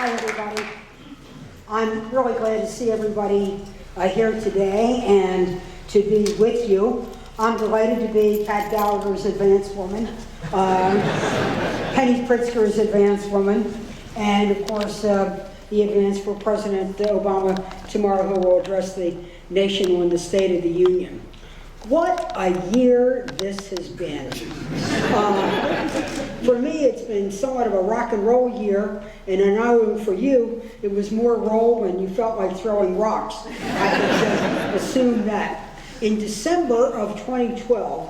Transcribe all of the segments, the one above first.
Hi, everybody. I'm really glad to see everybody here today and to be with you. I'm delighted to be Pat Gallagher's advance woman, Penny Pritzker's advance woman, and of course the advance for President Obama tomorrow, who will address the nation on the State of the Union. What a year this has been. For me, it's been somewhat of a rock and roll year, and I know for you, it was more roll when you felt like throwing rocks. I can assume that. In December of 2012,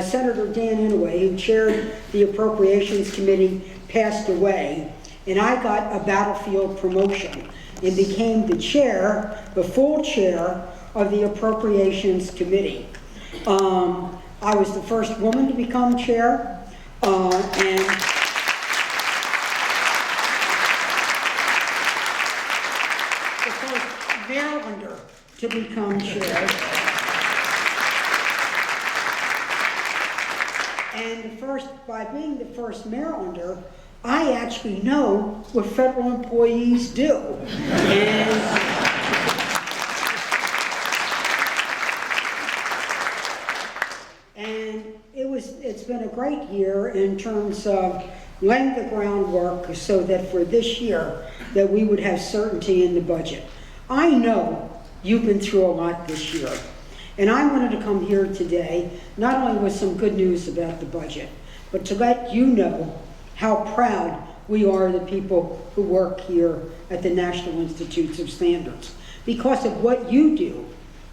Senator Dan Inouye, who chaired the Appropriations Committee, passed away, and I got a battlefield promotion and became the chair, the full chair of the Appropriations Committee. I was the first woman to become chair, and the first Marylander to become chair. And by being the first Marylander, I actually know what federal employees do. And it's been a great year in terms of laying the groundwork so that for this year that we would have certainty in the budget. I know you've been through a lot this year, and I wanted to come here today not only with some good news about the budget, but to let you know how proud we are of the people who work here at the National Institutes of Standards because of what you do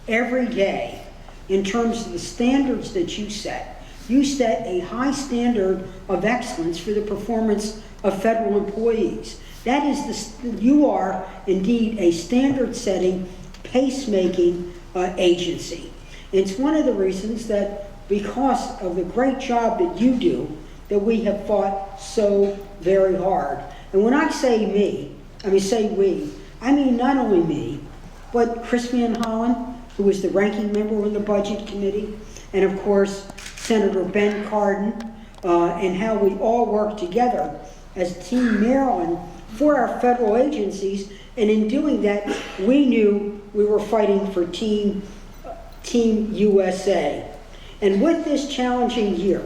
every day in terms of the standards that you set. You set a high standard of excellence for the performance of federal employees. That is, you are indeed a standard-setting, pace-making agency. It's one of the reasons that because of the great job that you do, that we have fought so very hard. And when I say we, I mean not only me, but Chris Van Hollen, who is the ranking member of the Budget Committee, and of course, Senator Ben Cardin, and how we all work together as Team Maryland for our federal agencies. And in doing that, we knew we were fighting for Team USA. And with this challenging year,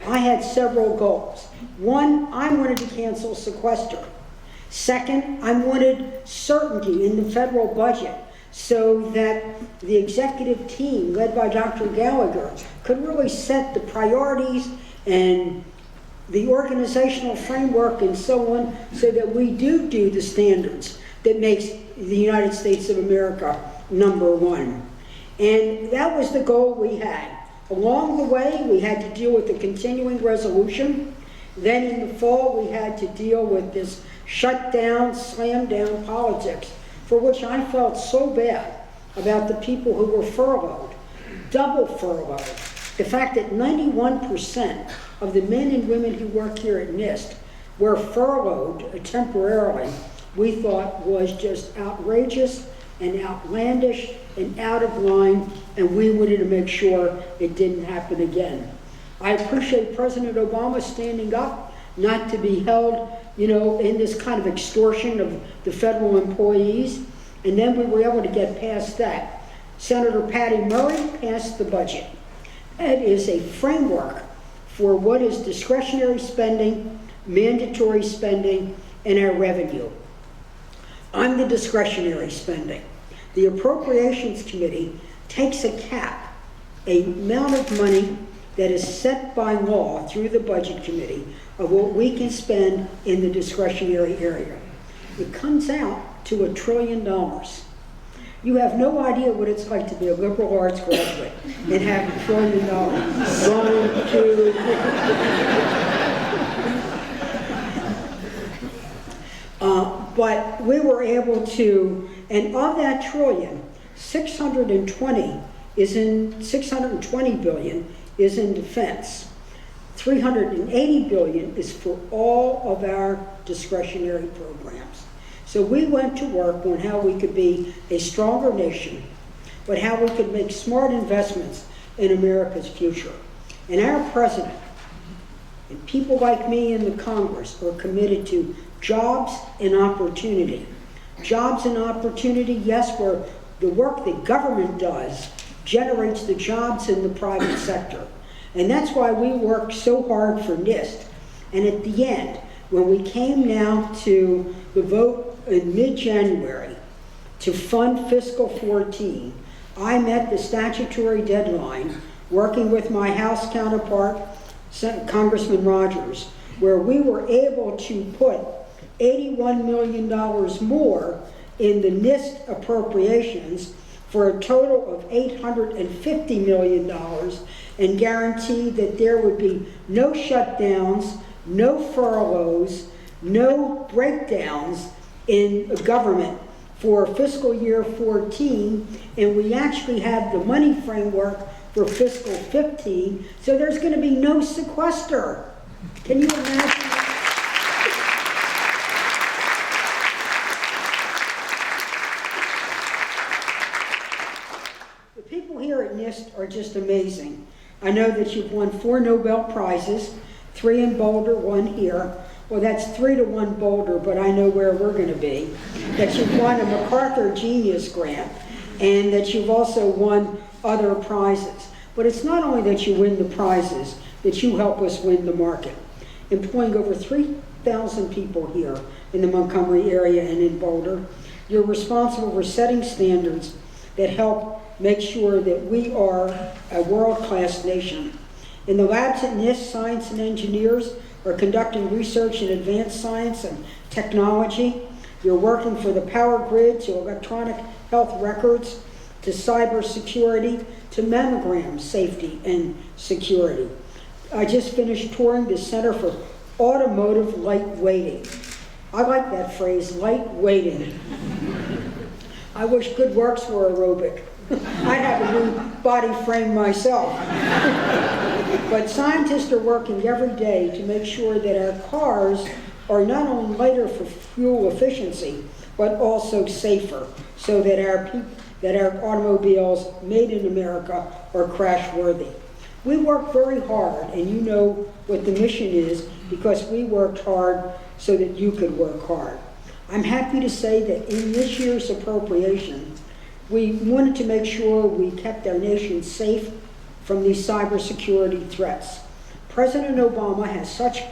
I had several goals. One, I wanted to cancel sequester. Second, I wanted certainty in the federal budget so that the executive team, led by Dr. Gallagher, could really set the priorities and the organizational framework and so on, so that we do the standards that makes the United States of America #1. And that was the goal we had. Along the way, we had to deal with the continuing resolution. Then in the fall, we had to deal with this shutdown, slam down politics, for which I felt so bad about the people who were furloughed, double furloughed. The fact that 91% of the men and women who work here at NIST were furloughed temporarily, we thought was just outrageous and outlandish and out of line, and we wanted to make sure it didn't happen again. I appreciate President Obama standing up, not to be held, in this kind of extortion of the federal employees, and then we were able to get past that. Senator Patty Murray passed the budget. It is a framework for what is discretionary spending, mandatory spending, and our revenue. On the discretionary spending, the Appropriations Committee takes a cap, an amount of money that is set by law through the Budget Committee of what we can spend in the discretionary area. It comes out to $1 trillion. You have no idea what it's like to be a liberal arts graduate and have $1 trillion going to... But we were able to, and of that trillion, 620 billion is in defense. 380 billion is for all of our discretionary programs. So we went to work on how we could be a stronger nation, but how we could make smart investments in America's future. And our president And people like me in the Congress are committed to jobs and opportunity. Jobs and opportunity, yes, where the work that government does generates the jobs in the private sector. And that's why we work so hard for NIST. And at the end, when we came now to the vote in mid-January to fund fiscal 14, I met the statutory deadline working with my House counterpart, Congressman Rogers, where we were able to put $81 million more in the NIST appropriations for a total of $850 million and guarantee that there would be no shutdowns, no furloughs, no breakdowns in government for fiscal year 14, and we actually have the money framework for fiscal 15, so there's going to be no sequester. Can you imagine? The people here at NIST are just amazing. I know that you've won 4 Nobel Prizes, 3 in Boulder, 1 here. Well, that's 3 to 1 Boulder, but I know where we're going to be. That you've won a MacArthur Genius Grant, and that you've also won other prizes. But it's not only that you win the prizes, that you help us win the market. Employing over 3,000 people here in the Montgomery area and in Boulder, you're responsible for setting standards that help make sure that we are a world-class nation. In the labs at NIST, science and engineers are conducting research in advanced science and technology. You're working for the power grid, to electronic health records, to cybersecurity, to mammogram safety and security. I just finished touring the Center for Automotive Lightweighting. I like that phrase, lightweighting. I wish Good Works were aerobic. I'd have a new body frame myself. But scientists are working every day to make sure that our cars are not only lighter for fuel efficiency, but also safer, so that our automobiles made in America are crash worthy. We work very hard, and you know what the mission is, because we worked hard so that you could work hard. I'm happy to say that in this year's appropriation, we wanted to make sure we kept our nation safe from these cybersecurity threats. President Obama has such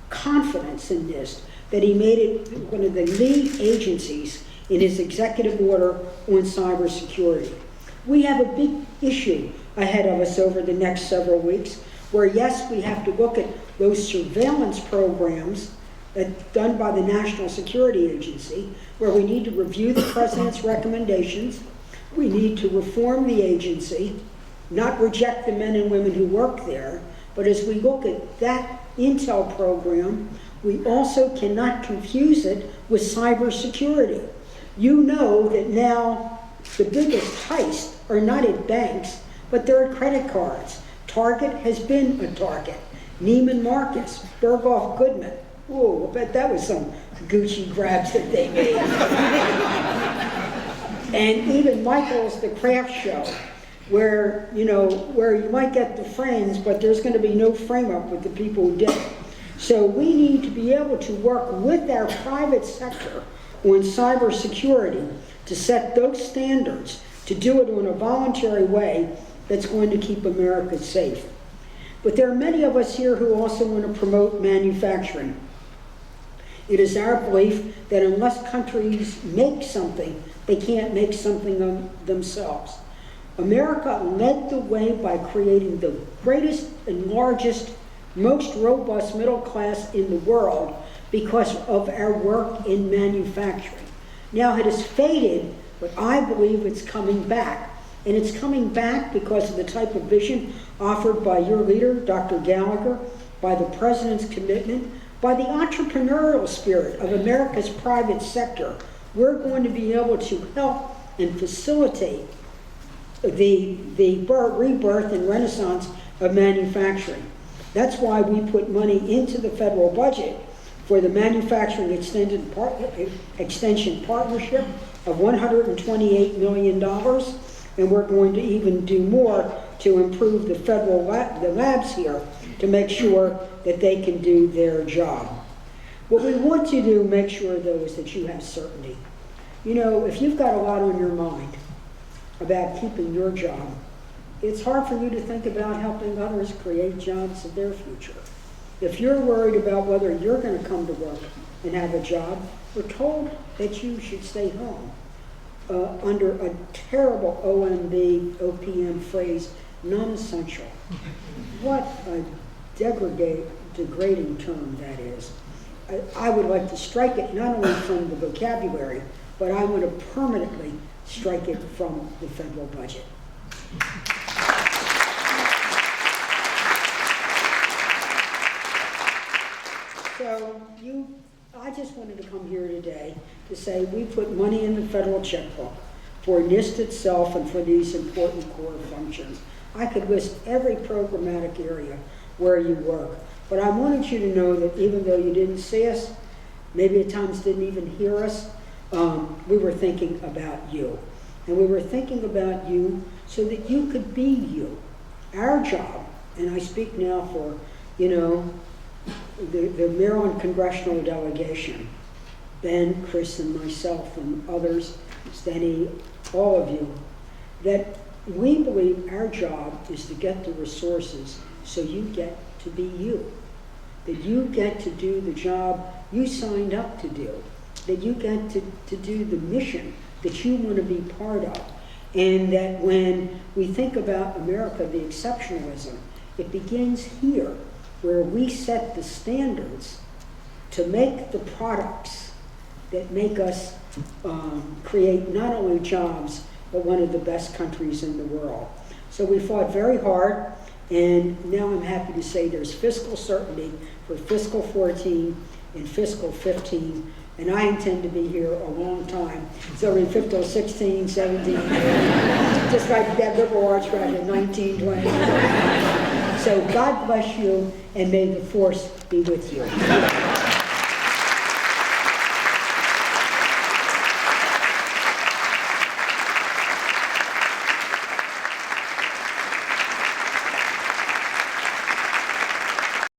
confidence in this that he made it one of the lead agencies in his executive order on cybersecurity. We have a big issue ahead of us over the next several weeks, where yes, we have to look at those surveillance programs done by the National Security Agency, where we need to review the president's recommendations. We need to reform the agency, not reject the men and women who work there, but as we look at that intel program, we also cannot confuse it with cybersecurity. You know that now the biggest heists are not at banks, but they're at credit cards. Target has been a target. Neiman Marcus, Berghoff Goodman. Whoa, I bet that was some Gucci grabs that they made. And even Michael's The Craft Show, where you might get the frames, but there's going to be no frame up with the people who did it. So we need to be able to work with our private sector on cybersecurity to set those standards, to do it in a voluntary way that's going to keep America safe. But there are many of us here who also want to promote manufacturing. It is our belief that unless countries make something, they can't make something themselves. America led the way by creating the greatest and largest, most robust middle class in the world because of our work in manufacturing. Now it has faded, but I believe it's coming back. And it's coming back because of the type of vision offered by your leader, Dr. Gallagher, by the President's commitment, by the entrepreneurial spirit of America's private sector. We're going to be able to help and facilitate the rebirth and renaissance of manufacturing. That's why we put money into the federal budget for the Manufacturing Extension Partnership of $128 million, and we're going to even do more to improve the labs here to make sure that they can do their job. What we want you to make sure, though, is that you have certainty. You know, if you've got a lot on your mind about keeping your job, it's hard for you to think about helping others create jobs of their future. If you're worried about whether you're going to come to work and have a job, we're told that you should stay home under a terrible OPM phrase, non-essential. What a degrading term that is. I would like to strike it not only from the vocabulary, but I want to permanently strike it from the federal budget. So I just wanted to come here today to say we put money in the federal checkbook for NIST itself and for these important core functions. I could list every programmatic area where you work, but I wanted you to know that even though you didn't see us, maybe at times didn't even hear us, we were thinking about you. And we were thinking about you so that you could be you. Our job, and I speak now for, you know, the Maryland congressional delegation, Ben, Chris, and myself, and others, Steny, all of you, that we believe our job is to get the resources so you get to be you, that you get to do the job you signed up to do, that you get to do the mission that you want to be part of, and that when we think about America, the exceptionalism, it begins here, where we set the standards to make the products that make us create not only jobs, but one of the best countries in the world. So we fought very hard, and now I'm happy to say there's fiscal certainty for fiscal 14 and fiscal 15, and I intend to be here a long time. So in fiscal 16, 17, just like that liberal arts graduate, 19, 20. So God bless you, and may the force be with you.